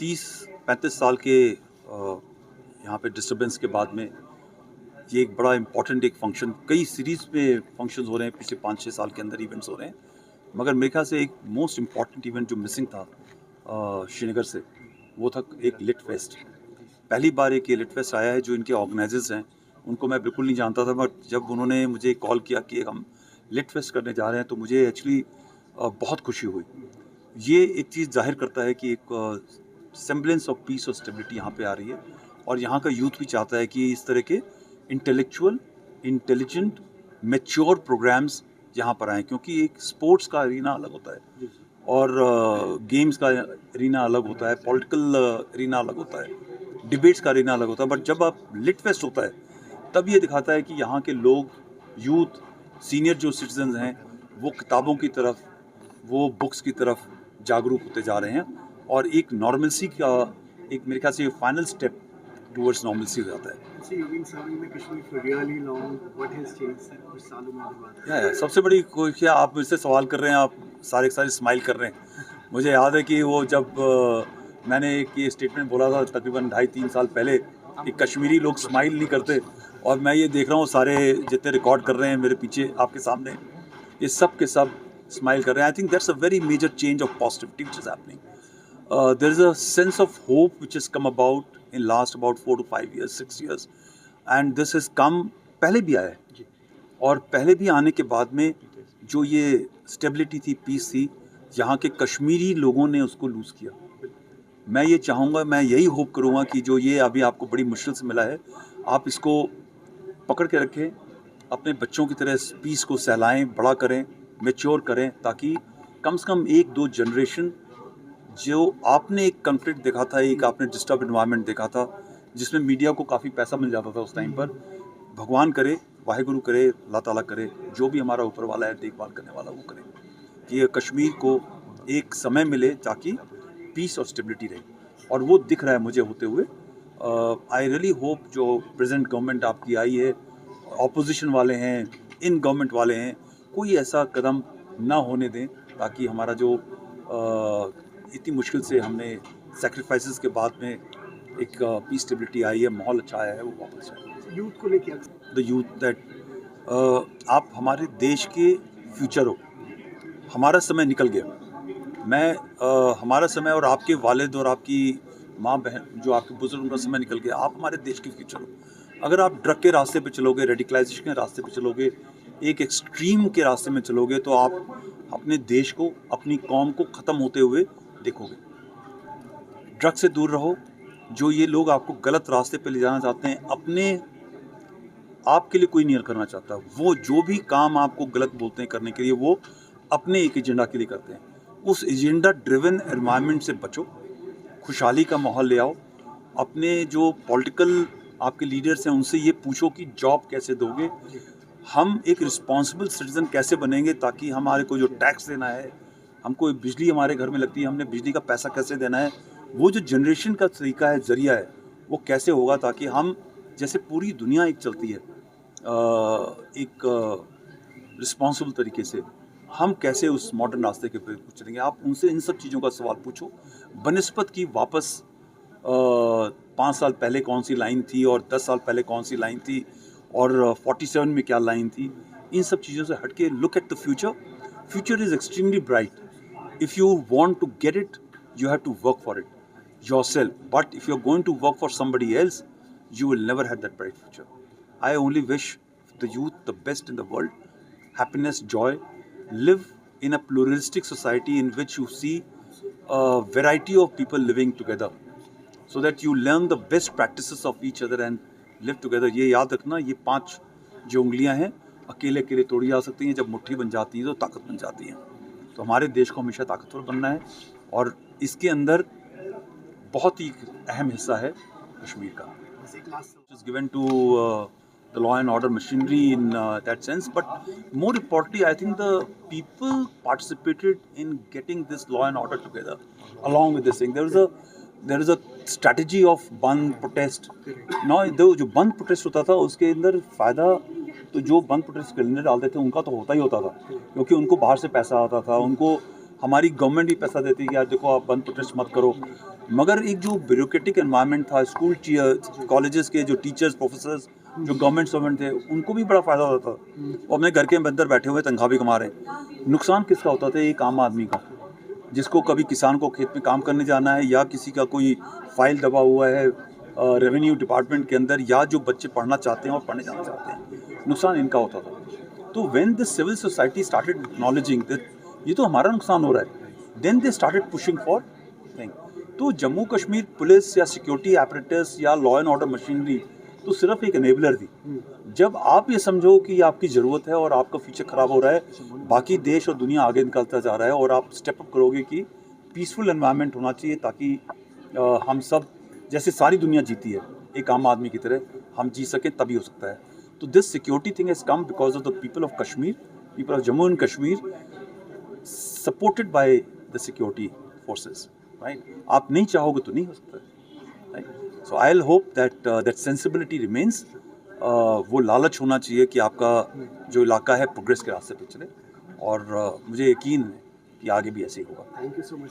30-35 साल के यहाँ पे डिस्टर्बेंस के बाद में ये एक बड़ा इम्पॉर्टेंट एक फंक्शन, कई सीरीज़ में फंक्शंस हो रहे हैं पिछले 5-6 साल के अंदर, इवेंट्स हो रहे हैं, मगर मेरे ख्याल से एक मोस्ट इम्पॉर्टेंट इवेंट जो मिसिंग था श्रीनगर से, वो था एक लिट फेस्ट। पहली बार एक ये लिट फेस्ट आया है। जो इनके ऑर्गेनाइजर्स हैं उनको मैं बिल्कुल नहीं जानता था, बट जब उन्होंने मुझे कॉल किया कि हम लिट फेस्ट करने जा रहे हैं तो मुझे एक्चुअली बहुत खुशी हुई। ये एक चीज़ जाहिर करता है कि एक सेम्बलेंस ऑफ पीस और स्टेबिलिटी यहाँ पे आ रही है, और यहाँ का यूथ भी चाहता है कि इस तरह के इंटेलेक्चुअल, इंटेलिजेंट, मैच्योर प्रोग्राम्स यहाँ पर आएँ, क्योंकि एक स्पोर्ट्स का एरिना अलग होता है और गेम्स का एरिना अलग होता है, पॉलिटिकल एरिना अलग होता है, डिबेट्स का एरिना अलग होता है। बट जब आप लिट फेस्ट होता है तब ये दिखाता है कि यहाँ के लोग, यूथ, सीनियर जो सिटीजन्स हैं, वो किताबों की तरफ, वो बुक्स की तरफ जागरूक होते जा रहे हैं, और एक नॉर्मलसी का एक मेरे ख्याल से फाइनल स्टेप टूवर्ड्स नॉर्मलसी हो जाता है। सबसे बड़ी क्या आप मुझसे सवाल कर रहे हैं, आप सारे स्माइल कर रहे हैं। मुझे याद है कि वो जब मैंने एक ये स्टेटमेंट बोला था तकरीबन 2.5-3 साल पहले कि कश्मीरी लोग स्माइल नहीं करते, और मैं ये देख रहा हूँ सारे जितने रिकॉर्ड कर रहे हैं मेरे पीछे आपके सामने, ये सब के सब स्माइल कर रहे हैं। I think that's a very major change of positivity which is happening. There is a sense of hope which has come about in last about 4 to 5 years, 6 years, and this has come, पहले भी आया है, और पहले भी आने के बाद में जो ये स्टेबिलिटी थी, पीस थी, यहाँ के कश्मीरी लोगों ने उसको लूज़ किया। मैं ये चाहूँगा, मैं यही होप करूँगा कि जो ये अभी आपको बड़ी मुश्किल से मिला है, आप इसको पकड़ के रखें, अपने बच्चों की तरह इस पीस को सहलाएं, बड़ा करें, मैच्योर करें, ताकि कम से कम 1-2 जनरेशन, जो आपने एक कॉन्फ्लिक्ट देखा था, एक आपने डिस्टर्ब इन्वायरमेंट देखा था जिसमें मीडिया को काफ़ी पैसा मिल जाता था उस टाइम पर, भगवान करे, वाहिगुरु करे, अल्लाह ताला करे, जो भी हमारा ऊपर वाला है देखभाल करने वाला, वो करे कि ये कश्मीर को एक समय मिले ताकि पीस और स्टेबिलिटी रहे, और वो दिख रहा है मुझे होते हुए। आई रियली होप जो प्रेजेंट गवर्नमेंट आपकी आई है, ऑपोजिशन वाले हैं, इन गवर्नमेंट वाले हैं, कोई ऐसा कदम ना होने दें ताकि हमारा जो इतनी मुश्किल से हमने सैक्रिफाइसेस के बाद में एक पीस स्टेबिलिटी आई है, माहौल अच्छा आया है, वो वापस आए। यूथ को लेके द यूथ दैट आप हमारे देश के फ्यूचर हो। हमारा समय निकल गया। मैं हमारा समय और आपके वालिद और आपकी माँ बहन, जो आपके बुजुर्ग, उनका समय निकल गया। आप हमारे देश के फ्यूचर हो। अगर आप ड्रग के रास्ते पे चलोगे, रेडिकलाइजेशन के रास्ते पे चलोगे, एक एक्सट्रीम के रास्ते में चलोगे, तो आप अपने देश को, अपनी कौम को ख़त्म होते हुए देखोगे। ड्रग से दूर रहो। जो ये लोग आपको गलत रास्ते पे ले जाना चाहते हैं, अपने आपके लिए कोई नहीं करना चाहता। वो जो भी काम आपको गलत बोलते हैं करने के लिए, वो अपने एक एजेंडा के लिए करते हैं। उस एजेंडा ड्रिवन एनवायरनमेंट से बचो, खुशहाली का माहौल ले आओ। अपने जो पॉलिटिकल आपके लीडर्स हैं उनसे ये पूछो कि जॉब कैसे दोगे, हम एक रिस्पॉन्सिबल सिटीज़न कैसे बनेंगे, ताकि हमारे को जो टैक्स देना है, हमको बिजली हमारे घर में लगती है, हमने बिजली का पैसा कैसे देना है, वो जो जनरेशन का तरीका है, ज़रिया है, वो कैसे होगा, ताकि हम, जैसे पूरी दुनिया एक चलती है एक रिस्पॉन्सिबल तरीके से, हम कैसे उस मॉडर्न रास्ते के पे चलेंगे। आप उनसे इन सब चीज़ों का सवाल पूछो, बनिस्बत की वापस 5 साल पहले कौन सी लाइन थी और 10 साल पहले कौन सी लाइन थी और 47 में क्या लाइन थी। इन सब चीज़ों से हट के look at the future. Future is extremely bright. If you want to get it, you have to work for it yourself, but if you're going to work for somebody else, you will never have that bright future. I only wish the youth the best in the world, happiness, joy. Live in a pluralistic society in which you see a variety of people living together, so that you learn the best practices of each other and live together. ये याद रखना, ये 5 जो उंगलियां हैं अकेले अकेले तोड़ी जा सकती हैं, जब मुट्ठी बन जाती हैं तो ताकत बन जाती हैं। तो हमारे देश को हमेशा ताकतवर बनना है, और इसके अंदर बहुत ही अहम हिस्सा है कश्मीर का। It's given to the law and order machinery in that sense, but more importantly, I think the people participated in getting this law and order together. Along with this thing, there is a strategy of बंद protest. Now, जो बंद protest होता था, उसके अंदर फ़ायदा तो जो बंद प्रोटेस्ट कैलेंडर डालते थे उनका तो होता ही होता था, क्योंकि उनको बाहर से पैसा आता था, उनको हमारी गवर्नमेंट भी पैसा देती है कि यार देखो आप बंद प्रोटेस्ट मत करो, मगर एक जो ब्यूरोक्रेटिक एनवायरनमेंट था स्कूल कॉलेजेस के जो टीचर्स प्रोफेसर्स जो गवर्नमेंट सर्वेंट थे उनको भी बड़ा फ़ायदा होता था। वो अपने घर के अंदर बैठे हुए तनख्वाह भी कमा रहे हैं। नुकसान किसका होता था? एक आम आदमी का, जिसको कभी किसान को खेत में काम करने जाना है, या किसी का कोई फाइल दबा हुआ है रेवेन्यू डिपार्टमेंट के अंदर, या जो बच्चे पढ़ना चाहते हैं और पढ़ने जाना चाहते हैं, नुकसान इनका होता था। तो when the civil society started acknowledging that ये तो हमारा नुकसान हो रहा है, then they started pushing for thing. तो जम्मू कश्मीर पुलिस या सिक्योरिटी एपरेटस या लॉ एंड ऑर्डर मशीनरी तो सिर्फ एक एनेबलर थी। जब आप ये समझो कि आपकी ज़रूरत है और आपका फ्यूचर ख़राब हो रहा है, बाकी देश और दुनिया आगे निकलता जा रहा है, और आप स्टेप अप करोगे कि पीसफुल एनवायरनमेंट होना चाहिए ताकि हम सब जैसे सारी दुनिया जीती है एक आम आदमी की तरह हम जी सकें, तभी हो सकता है। तो this security thing has come because of the people of Kashmir, people of Jammu and Kashmir, supported by the security forces, right. आप नहीं चाहोगे तो नहीं हो सकता, right. So I will hope that that sensibility remains. वो लालच होना चाहिए कि आपका जो इलाका है प्रोग्रेस के रास्ते पे चले, और मुझे यकीन है कि आगे भी ऐसे ही होगा। Thank you so much.